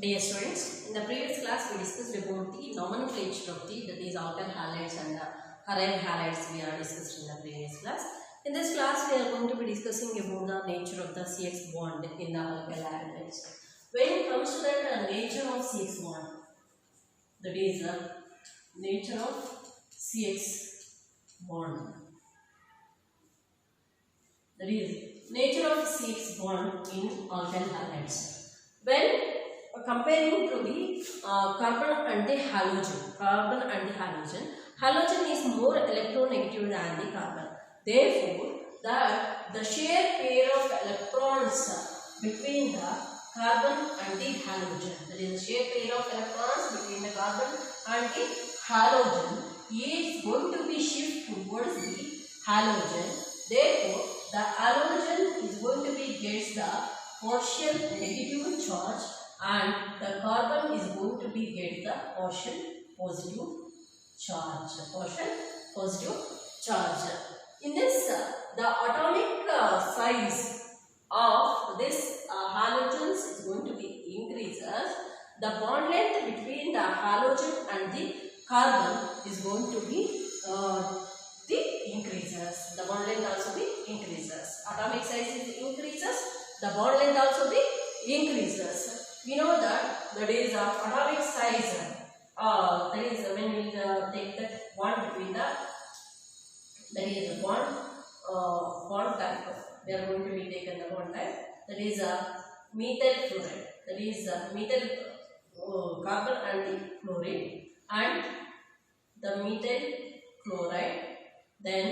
Dear students, in the previous class we discussed about the nomenclature of the that is alkyl halides and aryl halides we are discussed in the previous class. In this class we are going to be discussing about the nature of the CX bond in the alkyl halides. When it comes to that nature of CX bond, that is the nature of CX bond. That is nature of CX bond in alkyl halides. When comparing to the carbon and the halogen, halogen is more electronegative than the carbon. Therefore, the shear pair of electrons between the carbon and the halogen, that is the shear pair of electrons between the carbon and the halogen, is going to be shift towards the halogen. Therefore, the halogen is going to be gets the partial negative charge and the carbon is going to be get the partial positive charge. In this, the atomic size of this halogens is going to be increases. The bond length between the halogen and the carbon is going to be the increases. The bond length also be increases. Atomic size is increases. The bond length also be increases. We know that is atomic size. That is when we take that bond between that is the bond type. We are going to be taken the bond type. That is methyl fluoride. That is methyl carbon and the fluorine, and the methyl chloride, then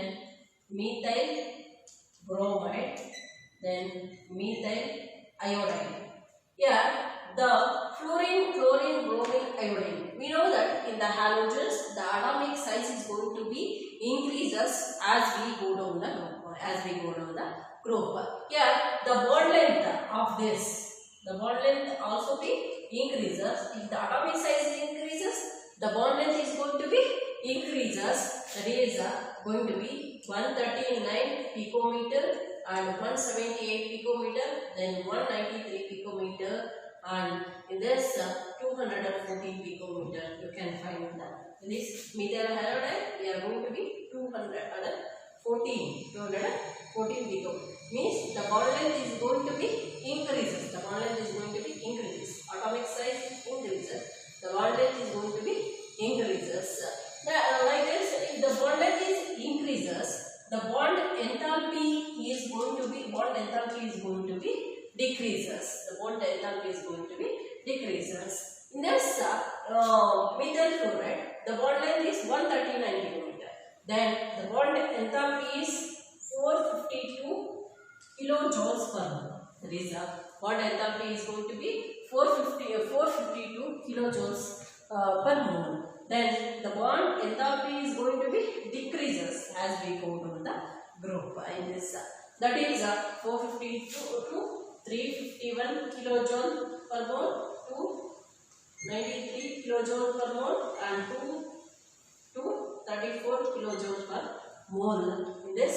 methyl bromide, then methyl iodide. Here, the fluorine, bromine, iodine. We know that in the halogens, the atomic size is going to be increases as we go down the group. Here, the bond length of this, the bond length also be increases. If the atomic size increases, the bond length is going to be increases. That is going to be 139 picometer and 178 picometer, then 193 picometer, and in this 214 picometer you can find that. In this methyl halide we are going to be 214 picometer. Means the bond length is going to be increases. The bond length is going to be increases. Atomic size increases. The bond length is going to be increases. Like this, if the bond length is increases, the bond enthalpy is going to be decreases. The bond enthalpy is going to be decreases. In this methyl fluoride, the bond length is 139 kilometer. Then the bond enthalpy is 452 kilojoules per mole. That is bond enthalpy is going to be 452 kilojoules per mole. Then the bond enthalpy is going to be decreases as we go down the group in this. That is 452 to 351 kilojoule per mole to 93 kilojoule per mole and to 34 kilojoule per mole in this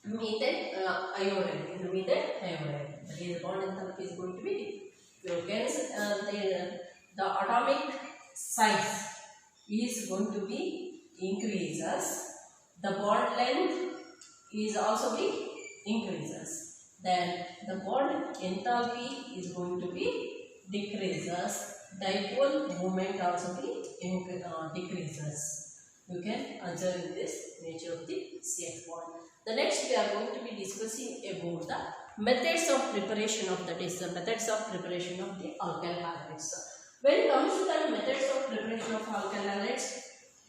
methyl iodide. In the methyl iodide, that is the bond enthalpy is going to be the atomic size is going to be increases. The bond length is also be increases. Then the bond enthalpy is going to be decreases. Dipole moment also be decreases. You can observe this nature of the CX bond. The next we are going to be discussing about the methods of preparation of the alkyl halides. When it comes to the methods of preparation of alkyl halides,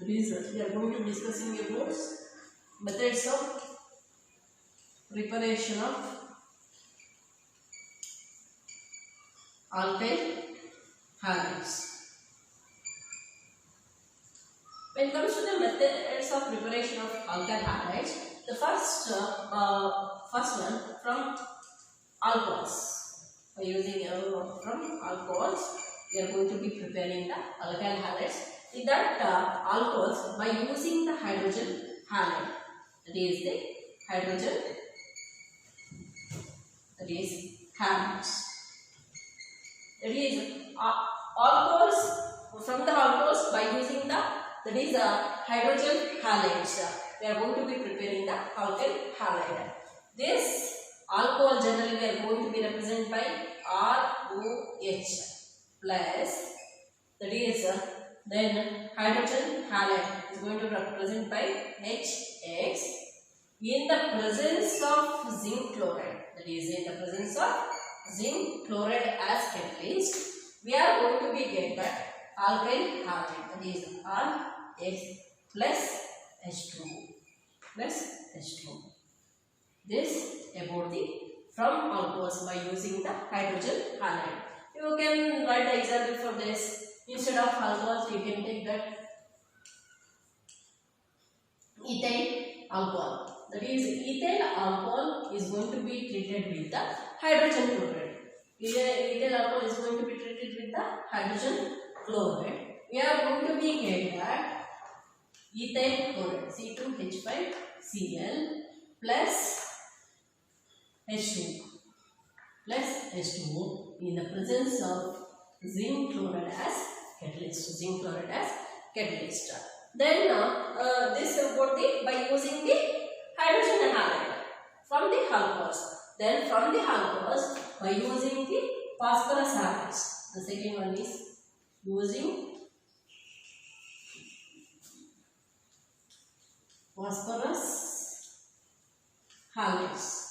we are going to be discussing about methods of preparation of alkyl halides. When it comes to the methods of preparation of alkyl halides, the first one from alcohols. By using from alcohols, we are going to be preparing the alkyl halides. In that alcohols, by using the hydrogen halide, that is the hydrogen, that is halides. That is alcohols, from the alcohols by using the, that is hydrogen halides. We are going to be preparing the alkyl halide. This alcohol generally we are going to be represented by ROH plus, that is then hydrogen halide is going to represent by HX in the presence of zinc chloride. That is in the presence of zinc chloride as catalyst, we are going to be get that alkyl halide, that is RX plus H2 plus H2. This about the from alcohols by using the hydrogen halide. You can write the example for this. Instead of alcohols, you can take that ethyl alcohol. That is ethyl alcohol is going to be treated with the hydrogen chloride. Ethyl alcohol is going to be treated with the hydrogen chloride. We are going to be get that ethyl chloride C2H5Cl plus H2 plus H2O in the presence of zinc chloride as catalyst. Zinc chloride as catalyst. Then this about the by using the hydrogen halide from the alcohols. Then from the alcohols by using the phosphorus halides. The second one is using phosphorus halides.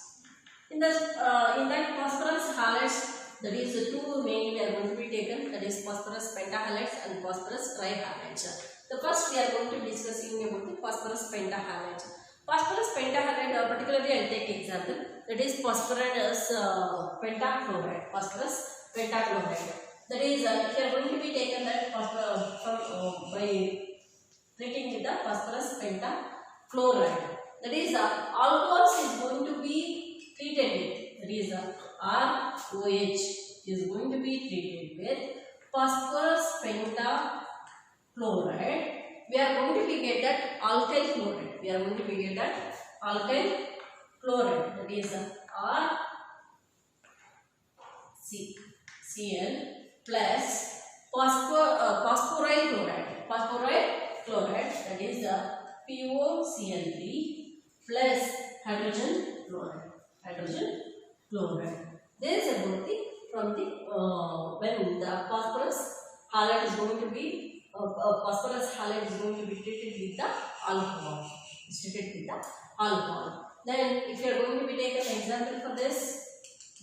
In that phosphorus halides, that is the two mainly are going to be taken, that is phosphorus pentahalides and phosphorus trihalides. The first we are going to be discussing about the phosphorus pentahalides. Phosphorus pentahalide, particularly I will take example, that is phosphorus pentachloride. Phosphorus pentachloride. That is if you are going to be taken that by treating with the phosphorus pentachloride. That is alcohols is going to be treated with, that is ROH is going to be treated with phosphorus pentachloride. We are going to be get that alkyl chloride. We are going to be get that alkyl chloride. That is RCl plus phosphoryl chloride. Phosphoryl chloride, that is POCl3 plus hydrogen chloride. Hydrogen chloride. This is about the from the when the phosphorus halide is going to be phosphorus halide is going to be treated with the alcohol. It's treated with the alcohol. Then if you are going to be taken an example for this,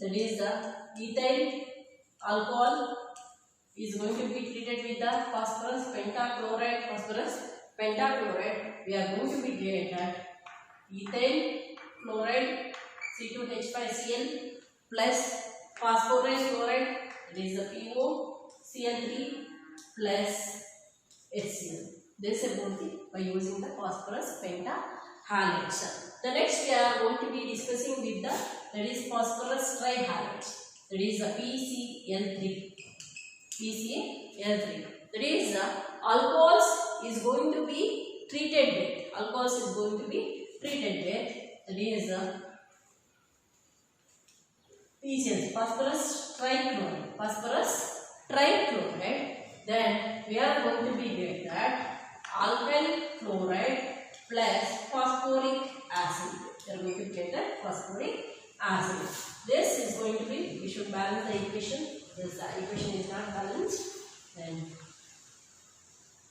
that is the ethyl alcohol is going to be treated with the phosphorus pentachloride. Phosphorus pentachloride, we are going to be get that ethyl chloride C2H5Cl plus phosphorus chloride, that is the POCl3 plus HCl. This is about the by using the phosphorus pentahalides. The next we are going to be discussing with the, that is phosphorus trihalides. That is the PCl3. PCl3. That is alcohols is going to be treated with. Alcohols is going to be treated with. That is PCl, phosphorus trichloride. Phosphorus trichloride. Then we are going to be get that alkyl chloride plus phosphoric acid. We are going to get that phosphoric acid. This is going to be, we should balance the equation. This equation is not balanced. Then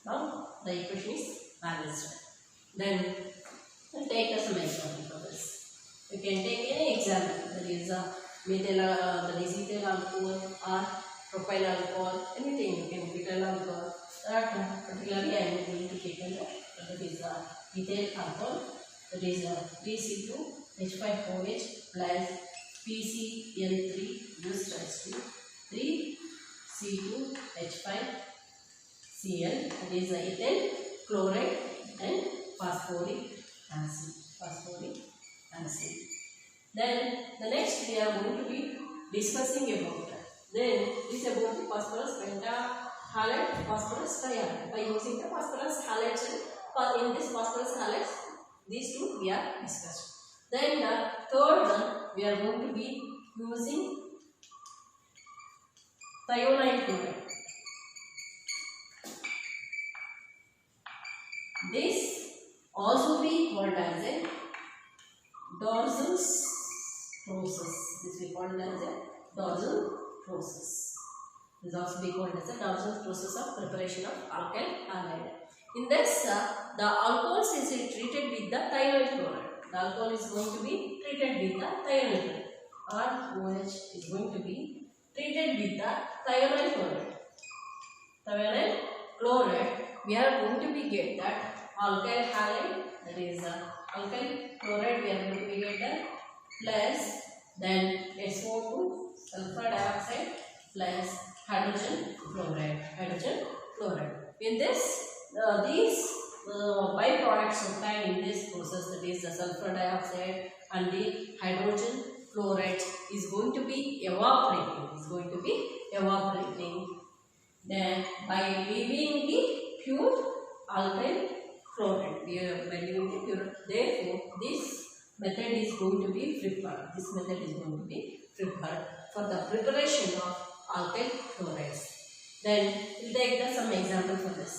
now the equation is balanced. Then we'll take some example for this. You can take any example. That is methyl, that is ethyl alcohol or propyl alcohol, anything you can, butyl alcohol. That particularly I am going to take that is ethyl alcohol, that is 3C2H5OH plus PCl3 used as 3C2H5Cl, that is ethyl chloride and phosphoric acid. Phosphoric acid. Then the next we are going to be discussing about that. Then this is about the phosphorus pentahalide, phosphorus trihalide. By using the phosphorus halides, in this phosphorus halides, these two we are discussed. Then the third one we are going to be using thionine chloride. as a dorsal process. This we call it as a dorsal process. This also be called as a dorsal process of preparation of alkyl halide. In this, the alcohols is treated with the thionyl chloride. The alcohol is going to be treated with the thionyl chloride. ROH is going to be treated with the thionyl chloride. Thionyl chloride, we are going to be get that alkyl halide, that is alkyl chloride, we are going to be get that plus then SO2 sulfur dioxide plus hydrogen chloride. In this, these byproducts obtained in this process, that is the sulfur dioxide and the hydrogen chloride, is going to be evaporating. Then by leaving the pure alkyl chloride, therefore this method is going to be preferred. For the preparation of alkyl chlorides. Then we'll take some example for this.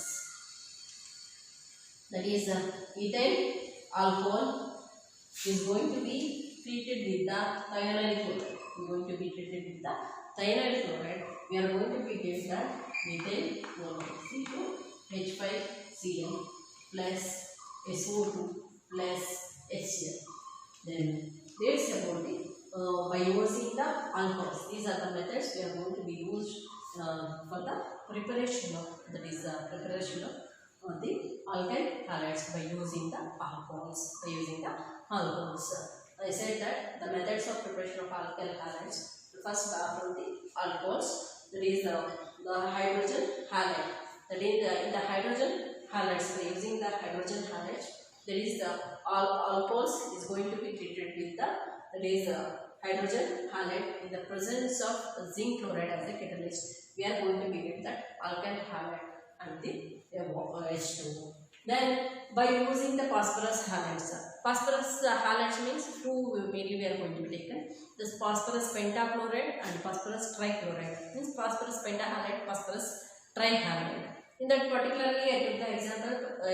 That is ethyl alcohol is going to be treated with the thionyl chloride. We are going to be get that methyl C2H5Cl plus SO2 plus HCl. Then that's about the by using the alcohols. These are the methods we are going to be used for the preparation of the alkyl halides by using the alcohols. I said that the methods of preparation of alkyl halides. First, from the alcohols, that is the hydrogen halide. That is in the hydrogen halides, by using the hydrogen halides, that is the alcohols is going to be treated with the, that is hydrogen halide in the presence of zinc chloride as a catalyst. We are going to be get that alkyl halide and the H2O. Then by using the phosphorus halides. Phosphorus halides means two mainly we are going to be taken. This phosphorus pentachloride and phosphorus trichloride. Means phosphorus pentahalide, phosphorus trihalide. In that particularly I took the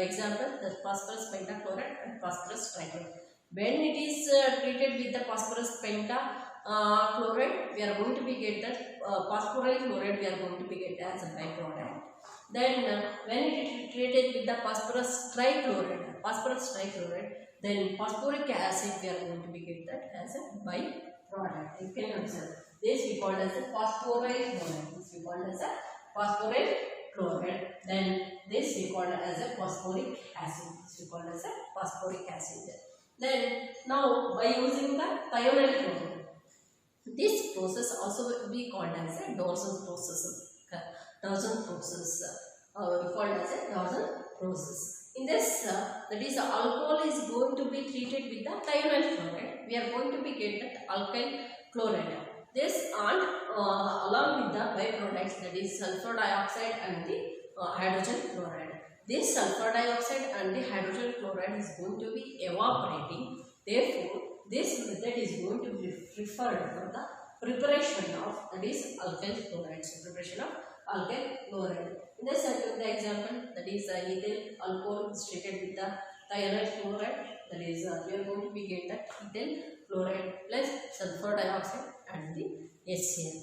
example the phosphorus pentachloride and phosphorus trichloride. When it is treated with the phosphorus pentachloride, we are going to be get that phosphoryl chloride, we are going to be get as a byproduct. Then when it is treated with the phosphorus trichloride, then phosphoric acid we are going to be get that as a byproduct. You can observe this we call as a phosphoryl chloride. Then this we call as a phosphoric acid. Then now by using the thionyl chloride, this process also will be called as a dorsal process. In this, that is alcohol is going to be treated with the thionyl chloride. We are going to be get that alkyl chloride. This and along with the byproducts, that is sulfur dioxide and the hydrogen chloride. This sulfur dioxide and the hydrogen chloride is going to be evaporating. Therefore, this method is going to be preferred for the preparation of, that is alkyl chlorides. In this I took the example, that is ethyl alcohol is treated with the thionyl chloride. That is we are going to be get that ethyl chloride plus sulfur dioxide and the HCl.